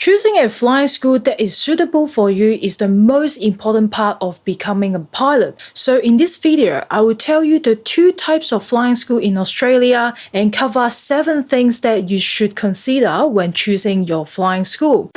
Choosing a flying school that is suitable for you is the most important part of becoming a pilot. So in this video, I will tell you the 2 types of flying school in Australia and cover 7 things that you should consider when choosing your flying school.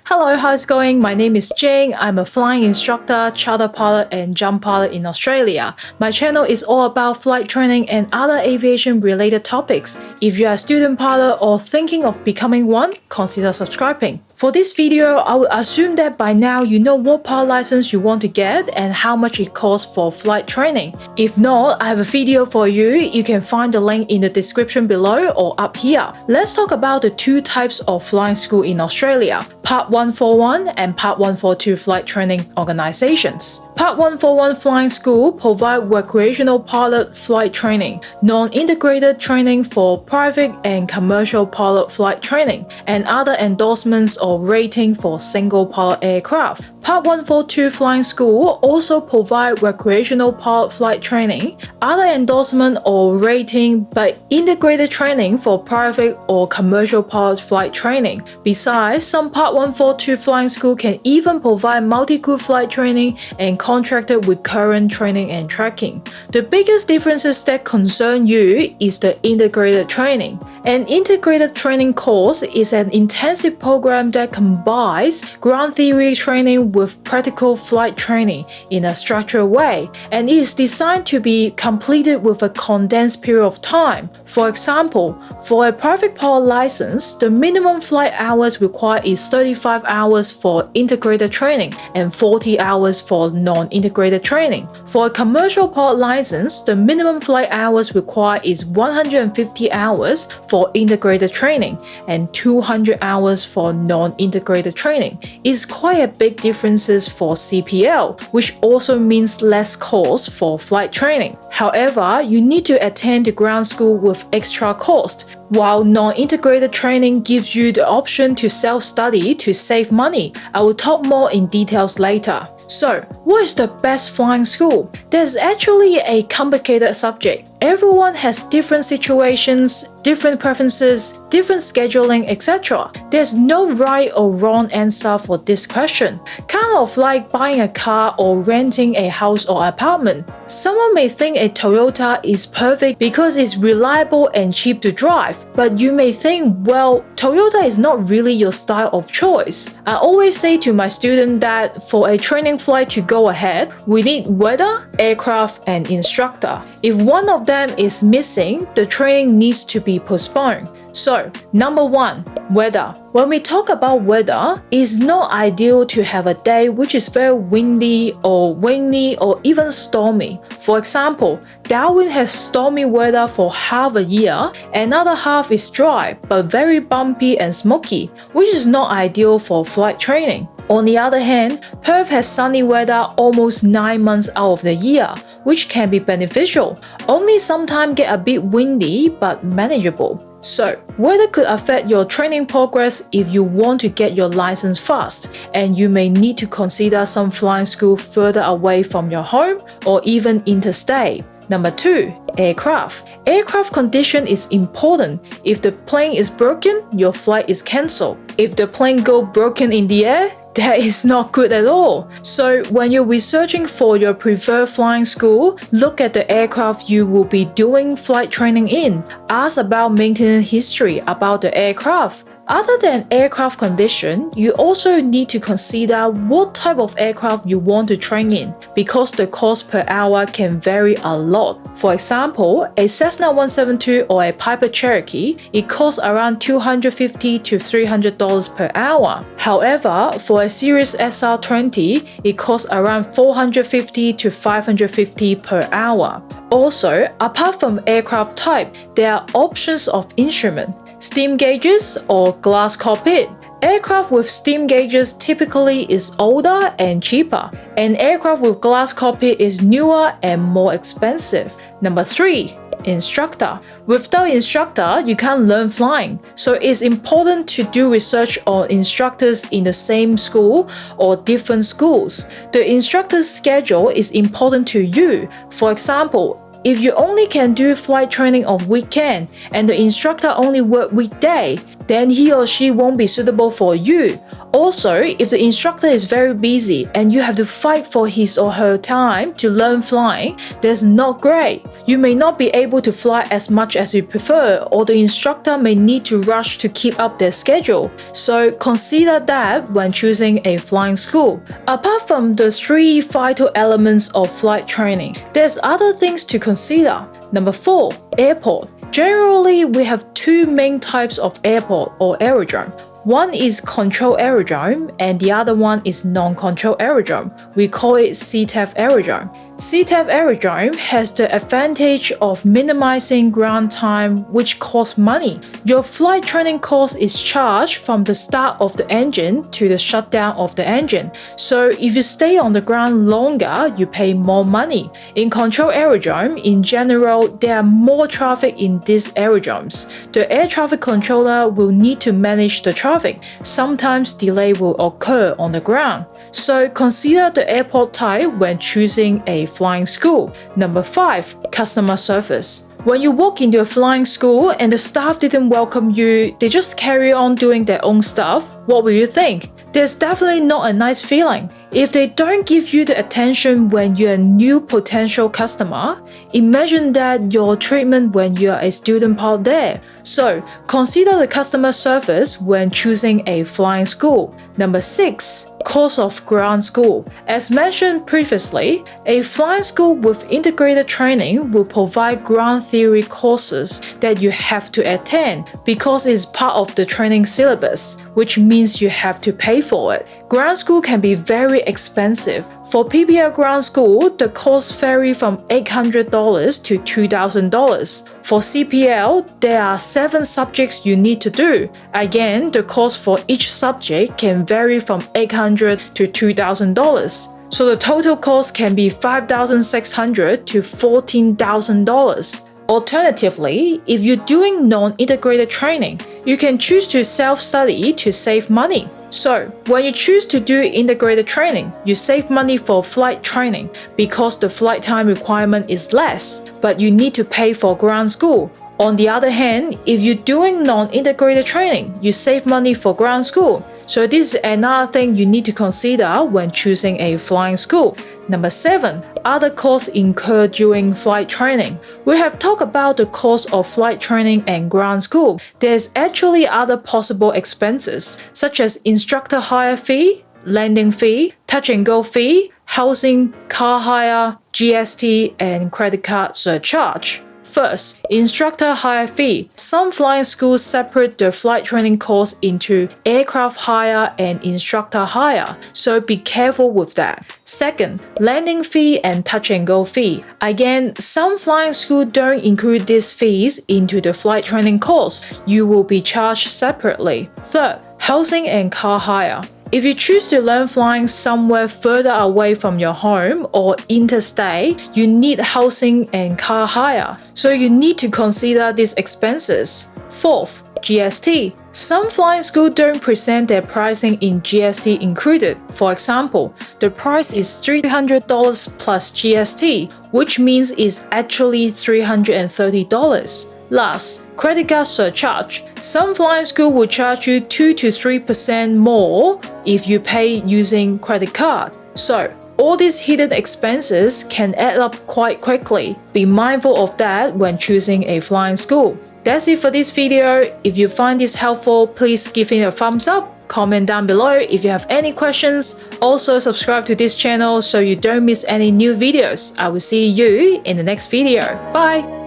Hello, how's it going? My name is Jane. I'm a flying instructor, charter pilot, and jump pilot in Australia. My channel is all about flight training and other aviation-related topics. If you are a student pilot or thinking of becoming one, consider subscribing. For this video, I would assume that by now you know what pilot license you want to get and how much it costs for flight training. If not, I have a video for you. You can find the link in the description below or up here. Let's talk about the 2 types of flying school in Australia, Part 141 and Part 142 flight training organizations. Part 141 Flying School provide recreational pilot flight training, non-integrated training for private and commercial pilot flight training, and other endorsements or rating for single pilot aircraft. Part 142 Flying School also provide recreational pilot flight training, other endorsement or rating, but integrated training for private or commercial pilot flight training. Besides, some Part 142 Flying School can even provide multi-crew flight training and contracted with current training and tracking. The biggest differences that concern you is the integrated training. An integrated training course is an intensive program that combines ground theory training with practical flight training in a structured way, and is designed to be completed with a condensed period of time. For example, for a private pilot license, the minimum flight hours required is 35 hours for integrated training and 40 hours for non-integrated training. For a commercial pilot license, the minimum flight hours required is 150 hours for integrated training and 200 hours for non-integrated training. It's quite a big differences for CPL, which also means less cost for flight training. However, you need to attend the ground school with extra cost, while non-integrated training gives you the option to self-study to save money. I will talk more in details later. So, what is the best flying school? There's actually a complicated subject. Everyone has different situations, different preferences, different scheduling, etc. There's no right or wrong answer for this question. Kind of like buying a car or renting a house or apartment. Someone may think a Toyota is perfect because it's reliable and cheap to drive, but you may think, well, Toyota is not really your style of choice. I always say to my students that for a training flight to go ahead, we need weather, aircraft, and instructor. If one of them is missing, the training needs to be postponed. So, number 1, weather. When we talk about weather, it's not ideal to have a day which is very windy or rainy or even stormy. For example, Darwin has stormy weather for half a year, another half is dry but very bumpy and smoky, which is not ideal for flight training. On the other hand, Perth has sunny weather almost 9 months out of the year, which can be beneficial. Only sometimes get a bit windy but manageable. So, weather could affect your training progress if you want to get your license fast, and you may need to consider some flying school further away from your home or even interstate. Number 2, aircraft. Aircraft condition is important. If the plane is broken, your flight is cancelled. If the plane goes broken in the air, that is not good at all. So when you're researching for your preferred flying school, look at the aircraft you will be doing flight training in. Ask about maintenance history about the aircraft. Other than aircraft condition, you also need to consider what type of aircraft you want to train in, because the cost per hour can vary a lot. For example, a Cessna 172 or a Piper Cherokee, it costs around $250 to $300 per hour. However, for a Cirrus SR20, it costs around $450 to $550 per hour. Also, apart from aircraft type, there are options of instrument. Steam gauges or glass cockpit. Aircraft with steam gauges typically is older and cheaper. An aircraft with glass cockpit is newer and more expensive. Number 3, instructor. Without instructor, you can't learn flying. So it's important to do research on instructors in the same school or different schools. The instructor's schedule is important to you. For example, if you only can do flight training on weekend and the instructor only work weekday, then he or she won't be suitable for you. Also, if the instructor is very busy and you have to fight for his or her time to learn flying, that's not great. You may not be able to fly as much as you prefer, or the instructor may need to rush to keep up their schedule. So consider that when choosing a flying school. Apart from the 3 vital elements of flight training, there's other things to consider. Number 4, airport. Generally, we have 2 main types of airport or aerodrome. One is control aerodrome and the other one is non-control aerodrome. We call it CTAF aerodrome. CTAF aerodrome has the advantage of minimizing ground time, which costs money. Your flight training cost is charged from the start of the engine to the shutdown of the engine. So if you stay on the ground longer, you pay more money. In control aerodrome, in general, there are more traffic in these aerodromes. The air traffic controller will need to manage the traffic. Sometimes delay will occur on the ground. So consider the airport type when choosing a flying school. Number 5, customer service. When you walk into a flying school and the staff didn't welcome you, they just carry on doing their own stuff, what will you think? There's definitely not a nice feeling. If they don't give you the attention when you're a new potential customer, imagine that your treatment when you're a student pilot there. So consider the customer service when choosing a flying school. Number 6, course of ground school. As mentioned previously, a flying school with integrated training will provide ground theory courses that you have to attend because it's part of the training syllabus, which means you have to pay for it. Ground school can be very expensive. For PPL ground school, the costs vary from $800 to $2,000. For CPL, there are 7 subjects you need to do. Again, the cost for each subject can vary from $800 to $2,000. So the total cost can be $5,600 to $14,000. Alternatively, if you're doing non-integrated training, you can choose to self-study to save money. So, when you choose to do integrated training, you save money for flight training because the flight time requirement is less, but you need to pay for ground school. On the other hand, if you're doing non-integrated training, you save money for ground school. So this is another thing you need to consider when choosing a flying school. Number 7, other costs incurred during flight training. We have talked about the cost of flight training and ground school. There's actually other possible expenses, such as instructor hire fee, landing fee, touch and go fee, housing, car hire, GST, and credit card surcharge. First, instructor hire fee. Some flying schools separate the flight training costs into aircraft hire and instructor hire, so be careful with that. Second, landing fee and touch and go fee. Again, some flying schools don't include these fees into the flight training costs. You will be charged separately. Third, housing and car hire. If you choose to learn flying somewhere further away from your home or interstate, you need housing and car hire. So you need to consider these expenses. Fourth, GST. Some flying schools don't present their pricing in GST included. For example, the price is $300 plus GST, which means it's actually $330. Last, credit card surcharge. Some flying school will charge you 2 to 3% more if you pay using credit card. So, all these hidden expenses can add up quite quickly. Be mindful of that when choosing a flying school. That's it for this video. If you find this helpful, please give it a thumbs up. Comment down below if you have any questions. Also subscribe to this channel so you don't miss any new videos. I will see you in the next video. Bye!